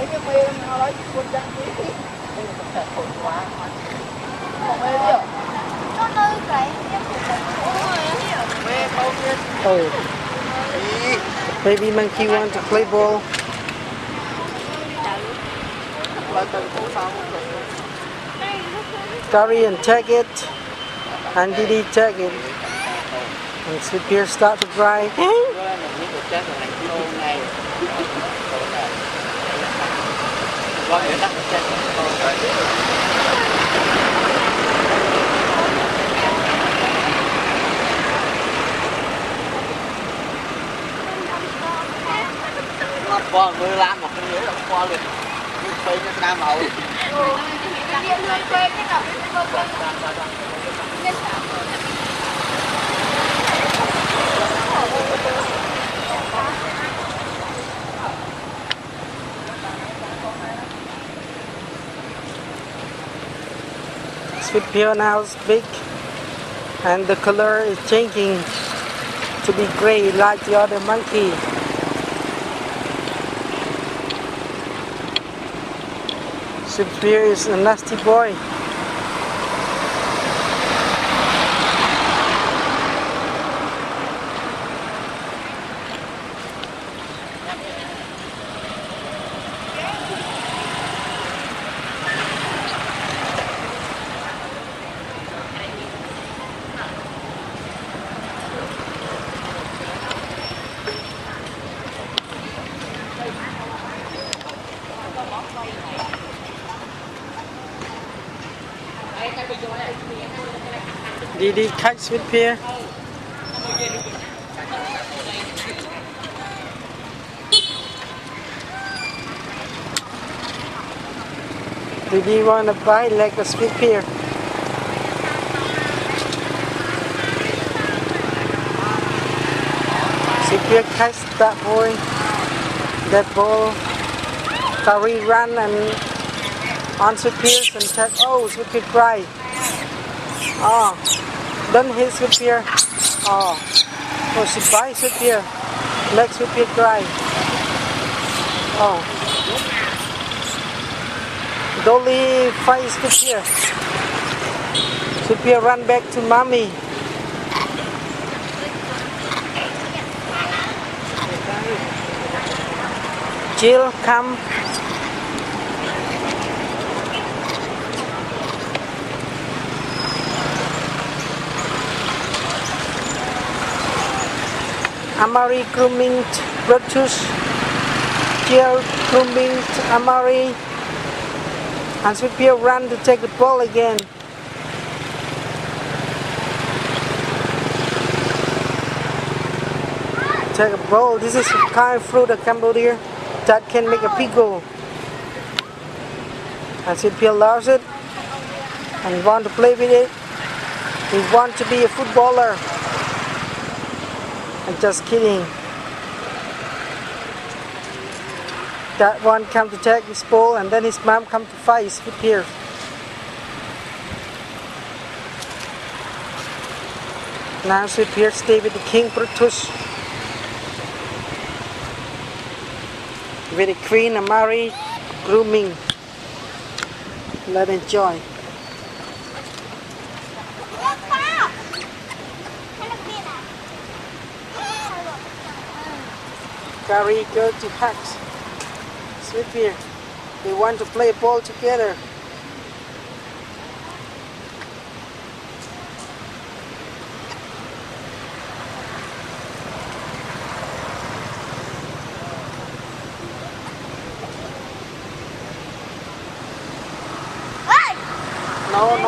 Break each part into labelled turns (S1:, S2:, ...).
S1: lấy cái mê nó nói quân dân tí. Đây là thật khổ quá. Không mê đi ạ.
S2: Nó nơi cái
S1: mê bao nhiêu.
S3: Oh, baby monkey want to play ball. Gary and take it, and Didi take it, and Sweetpea start to cry.
S1: Qua mưa lam một cái nữa là qua liền. Phê cho nam màu.
S3: Sweetpea now is big, and the color is changing to be gray like the other monkey. Sweetpea is a nasty boy. Didi catch Sweetpea. Didi wanna bite like a Sweetpea. Sweetpea catch that boy, that ball. Gary run and on Sweetpea and check. Oh, Sweetpea cry. Oh, don't hit Sweetpea. Oh, she bites Sweetpea. Let Sweetpea cry. Oh, Dolly fights Sweetpea. Sweetpea run back to mommy. Jill, come. Amari grooming Brutus, Jill grooming Amari, and Sweetpea run to take the ball again. Take a ball. This is a kind of fruit of Cambodia that can make a pickle. And Sweetpea loves it and want to play with it. He wants to be a footballer. I'm just kidding. That one come to take his ball, and then his mom come to fight Sweetpea. Now Sweetpea stay with the King Brutus. With the Queen Amari grooming. Let enjoy. Gary go to hug Sweetpea. They want to play ball together. No.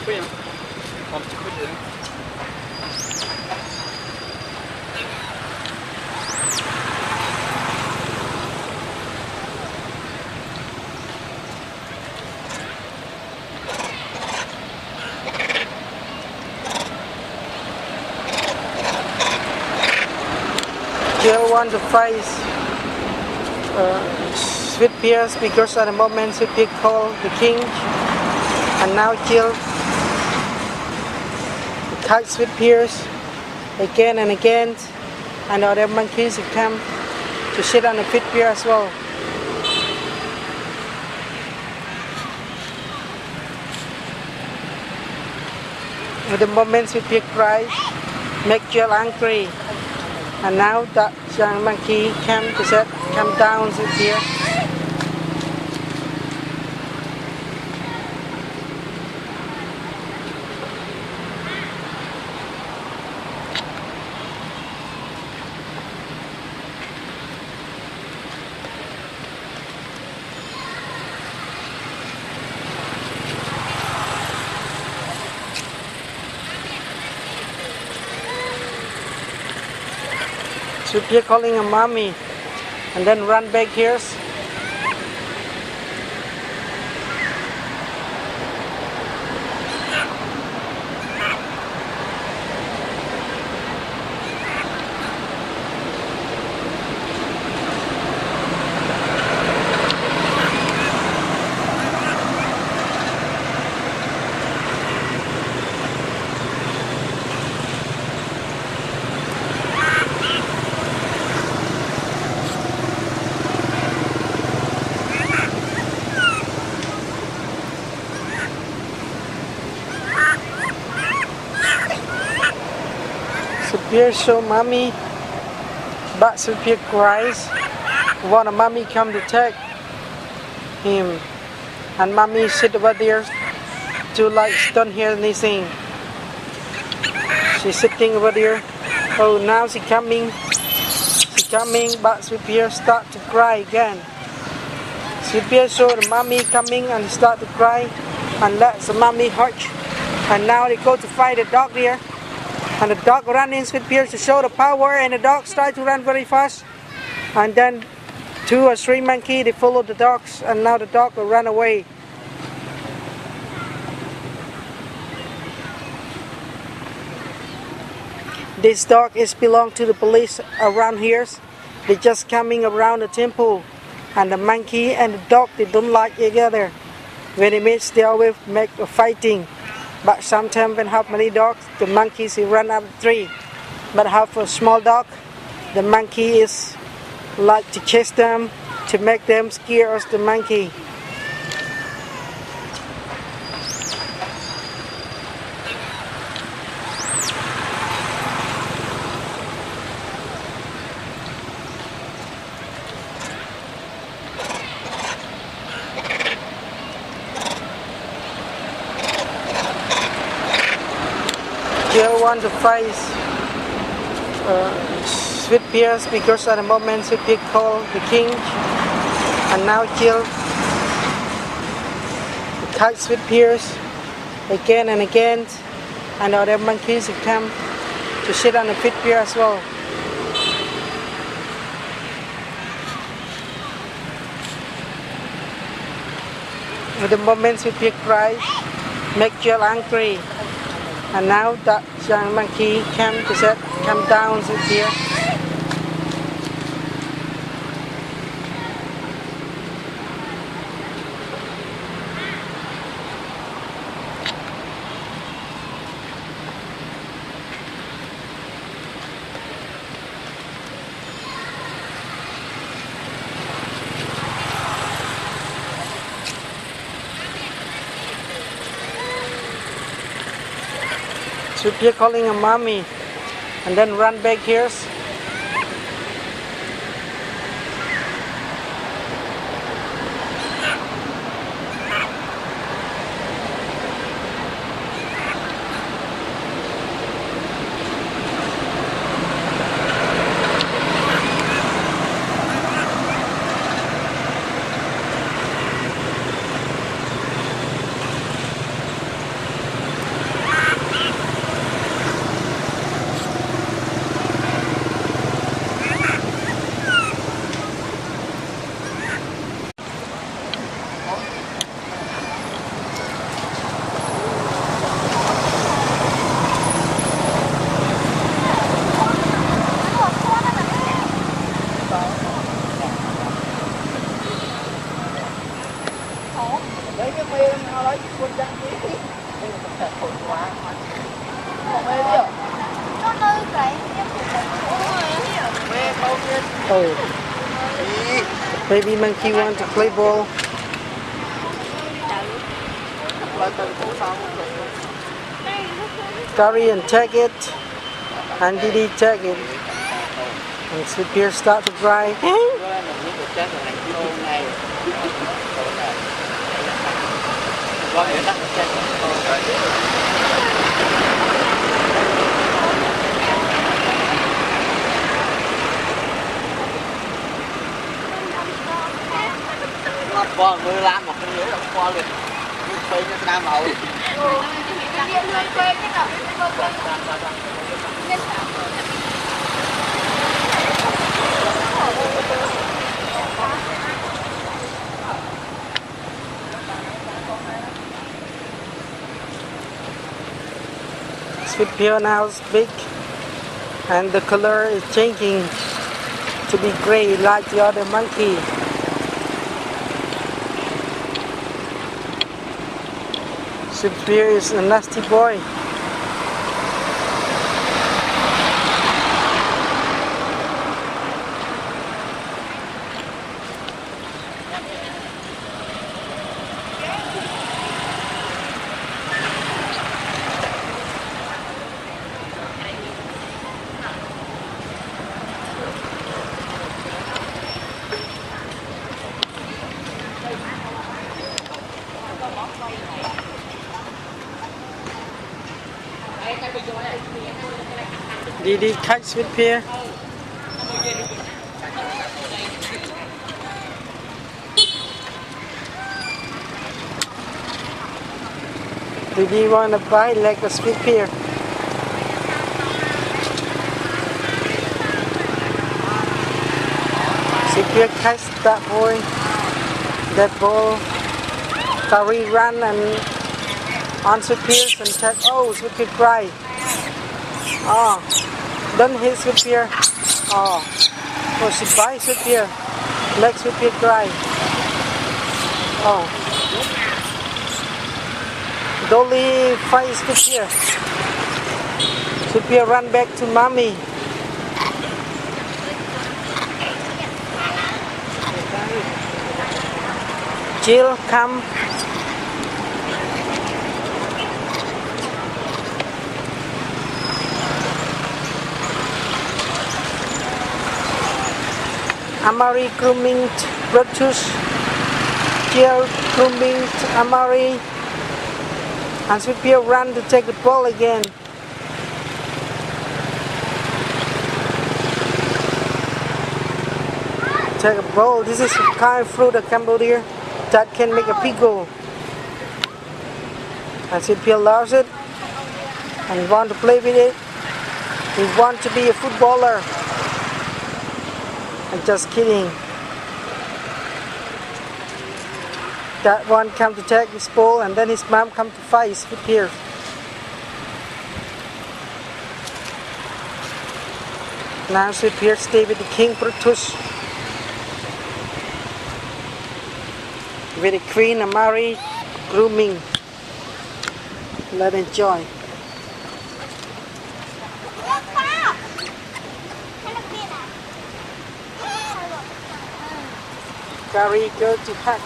S2: Free, hein. Un petit coup de...
S3: Jill want to face Sweetpea because at the moment Sweetpea called the king, and now Jill catch Sweetpea again and again, and other monkeys come to sit on the Sweetpea as well. At the moment Sweetpea cries, make Jill angry. And now that young monkey come down here. Sweetpea calling a mommy and then run back here. Sweetpea show mommy, but Sweetpea cries. Want a mommy come to take him, and mommy sit over there to like don't hear anything. She's sitting over there. Oh, now she's coming, but Sweetpea start to cry again. Sweetpea saw the mommy coming and start to cry, and let the mommy hurt. And now they go to fight the dog there. And the dog ran in Sweetpea to show the power, and the dogs try to run very fast. And then 2 or 3 monkeys, they follow the dogs, and now the dog will run away. This dog is belong to the police around here. They just coming around the temple, and the monkey and the dog, they don't like each other. When they meet, they always make a fighting. But sometimes when have many dogs, the monkeys will run up the tree. But have a small dog, the monkey is like to chase them, to make them scared of the monkey. Jill want to face Sweetpea because at the moment Sweetpea called the king, and now Jill catch Sweetpea again and again, and other monkeys come to sit on the Sweetpea as well. At the moment Sweetpea cries, make Jill angry. And now that young monkey come down here. Sweetpea calling a mommy and then run back here. Oh, baby monkey want to play ball. Carry and take it, and Didi take it. And Sweetpea start to cry.
S1: Qua mưa lam một cái nữa là qua liền phơi cho nam hậu.
S3: Sweetpea now is big, and the color is changing to be gray like the other monkey. Sweetpea is a nasty boy. Did he catch Sweetpea? Did he want to bite like a Sweetpea? Sweetpea catch that boy, that ball. Tari ran and on Sweetpea and check. Oh, Sweetpea cry. Oh, don't hit Sweetpea. Oh, she bites Sweetpea. Let Sweetpea cry. Oh, Dolly fights Sweetpea. Sweetpea run back to mommy. Jill, come. Amari grooming Brutus, Jill grooming Amari, and Sweetpea run to take the ball again. Take a ball. This is a kind of fruit of Cambodia that can make a pickle. And Sweetpea loves it and want to play with it. He wants to be a footballer. I'm just kidding. That one come to take his ball, and then his mom come to fight Sweetpea. Now Sweetpea stay with the King Brutus. With the Queen Amari grooming. Let enjoy. Gary go to hug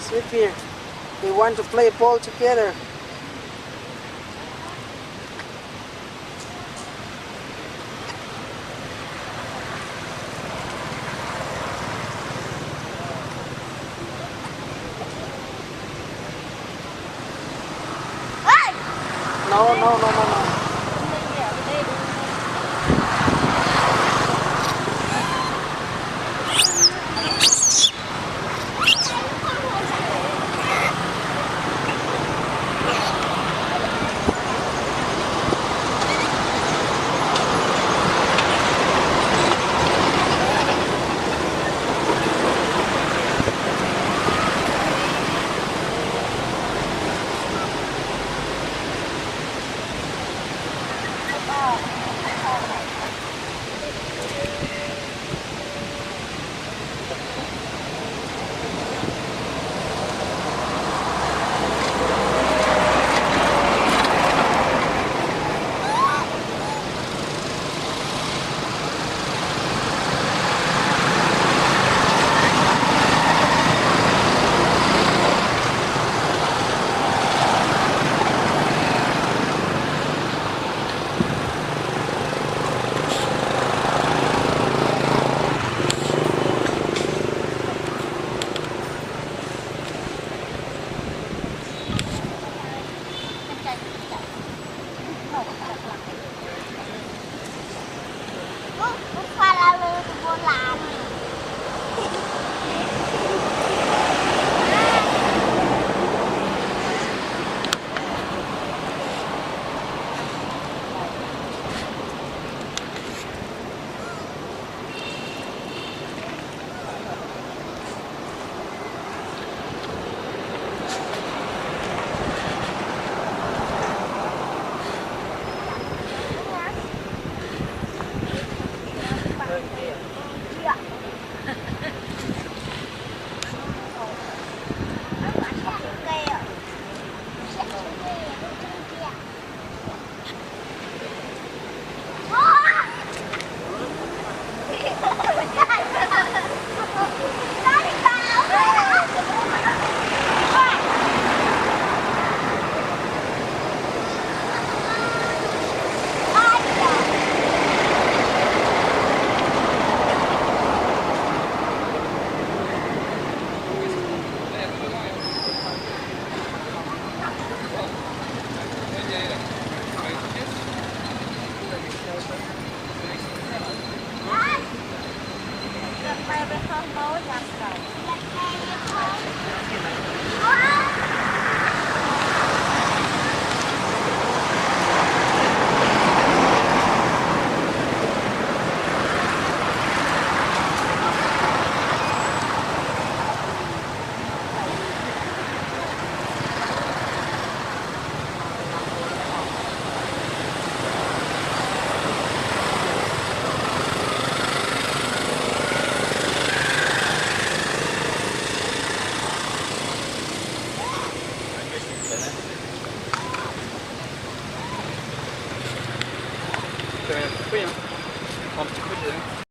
S3: Sweetpea. They want to play ball together. No.
S1: ข้าวเมาอยากใส่